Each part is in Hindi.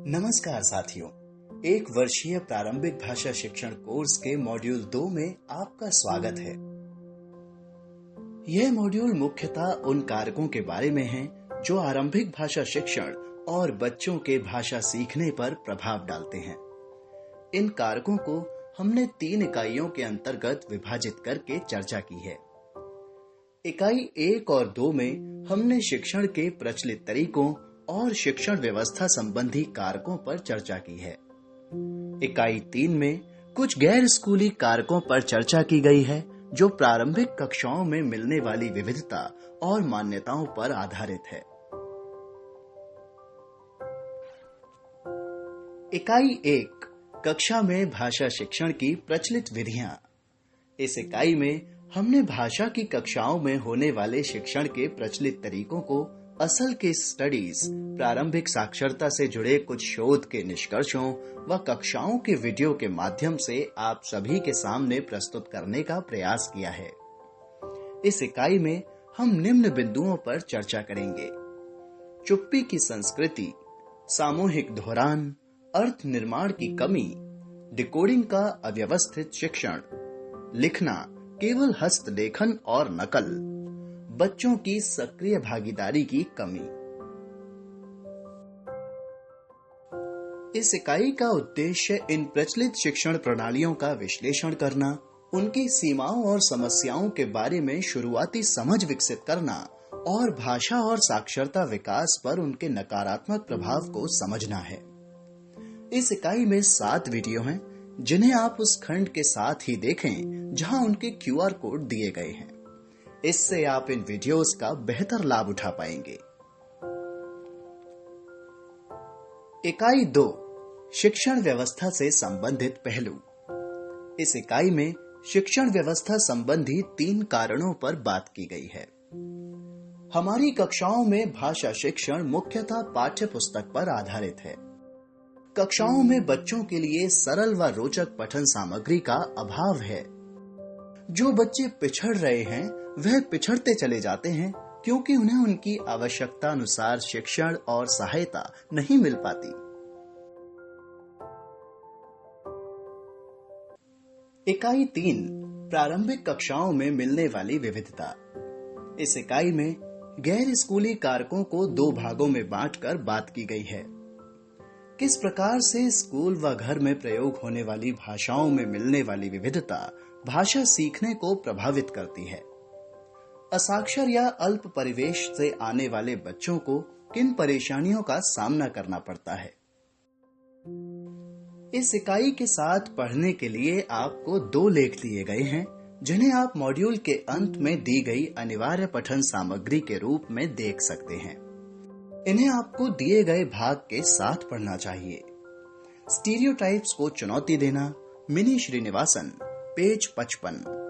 नमस्कार साथियों, एक वर्षीय प्रारंभिक भाषा शिक्षण कोर्स के मॉड्यूल 2 में आपका स्वागत है। यह मॉड्यूल मुख्यतः उन कारकों के बारे में है जो आरंभिक भाषा शिक्षण और बच्चों के भाषा सीखने पर प्रभाव डालते हैं। इन कारकों को हमने 3 इकाइयों के अंतर्गत विभाजित करके चर्चा की है। इकाई 1 और 2 में हमने शिक्षण के प्रचलित तरीकों और शिक्षण व्यवस्था संबंधी कारकों पर चर्चा की है। इकाई 3 में कुछ गैर स्कूली कारकों पर चर्चा की गई है जो प्रारंभिक कक्षाओं में मिलने वाली विविधता और मान्यताओं पर आधारित है। इकाई 1 कक्षा में भाषा शिक्षण की प्रचलित विधियां। इस इकाई में हमने भाषा की कक्षाओं में होने वाले शिक्षण के प्रचलित तरीकों को असल केस स्टडीज, प्रारंभिक साक्षरता से जुड़े कुछ शोध के निष्कर्षों व कक्षाओं के वीडियो के माध्यम से आप सभी के सामने प्रस्तुत करने का प्रयास किया है। इस इकाई में हम निम्न बिंदुओं पर चर्चा करेंगे: चुप्पी की संस्कृति, सामूहिक दोहरान, अर्थ निर्माण की कमी, डिकोडिंग का अव्यवस्थित शिक्षण, लिखना केवल हस्तलेखन और नकल, बच्चों की सक्रिय भागीदारी की कमी। इस इकाई का उद्देश्य इन प्रचलित शिक्षण प्रणालियों का विश्लेषण करना, उनकी सीमाओं और समस्याओं के बारे में शुरुआती समझ विकसित करना और भाषा और साक्षरता विकास पर उनके नकारात्मक प्रभाव को समझना है। इस इकाई में 7 वीडियो हैं जिन्हें आप उस खंड के साथ ही देखें जहां उनके QR कोड दिए गए हैं। इससे आप इन वीडियोस का बेहतर लाभ उठा पाएंगे। इकाई 2 शिक्षण व्यवस्था से संबंधित पहलू। इस इकाई में शिक्षण व्यवस्था संबंधी 3 कारणों पर बात की गई है। हमारी कक्षाओं में भाषा शिक्षण मुख्यतः पाठ्य पुस्तक पर आधारित है। कक्षाओं में बच्चों के लिए सरल व रोचक पठन सामग्री का अभाव है। जो बच्चे पिछड़ रहे हैं वह पिछड़ते चले जाते हैं क्योंकि उन्हें उनकी आवश्यकता अनुसार शिक्षण और सहायता नहीं मिल पाती। इकाई 3 प्रारंभिक कक्षाओं में मिलने वाली विविधता। इस इकाई में गैर स्कूली कारकों को 2 भागों में बांटकर बात की गई है। किस प्रकार से स्कूल व घर में प्रयोग होने वाली भाषाओं में मिलने वाली विविधता भाषा सीखने को प्रभावित करती है। असाक्षर या अल्प परिवेश से आने वाले बच्चों को किन परेशानियों का सामना करना पड़ता है। इस इकाई के साथ पढ़ने के लिए आपको 2 लेख दिए गए हैं जिन्हें आप मॉड्यूल के अंत में दी गई अनिवार्य पठन सामग्री के रूप में देख सकते हैं। इन्हें आपको दिए गए भाग के साथ पढ़ना चाहिए। स्टीरियोटाइप्स को चुनौती देना, मिनी श्रीनिवासन, पेज 55।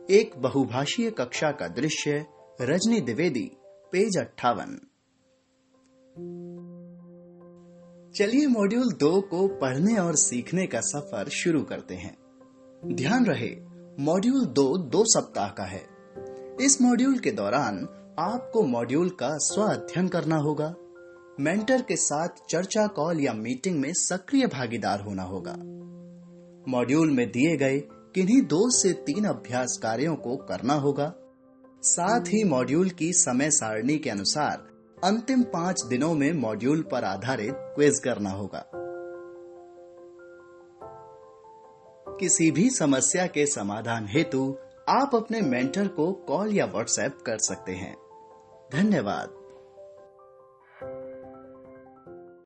एक बहुभाषीय कक्षा का दृश्य, रजनी द्विवेदी, पेज 58। चलिए मॉड्यूल 2 को पढ़ने और सीखने का सफर शुरू करते हैं। ध्यान रहे, मॉड्यूल 2 सप्ताह का है। इस मॉड्यूल के दौरान आपको मॉड्यूल का स्व अध्ययन करना होगा। मेंटर के साथ चर्चा कॉल या मीटिंग में सक्रिय भागीदार होना होगा। मॉड्यूल में दिए गए किन्हीं 2 से 3 अभ्यास कार्यों को करना होगा। साथ ही मॉड्यूल की समय सारणी के अनुसार अंतिम 5 दिनों में मॉड्यूल पर आधारित क्विज करना होगा। किसी भी समस्या के समाधान हेतु आप अपने मेंटर को कॉल या व्हाट्सएप कर सकते हैं। धन्यवाद।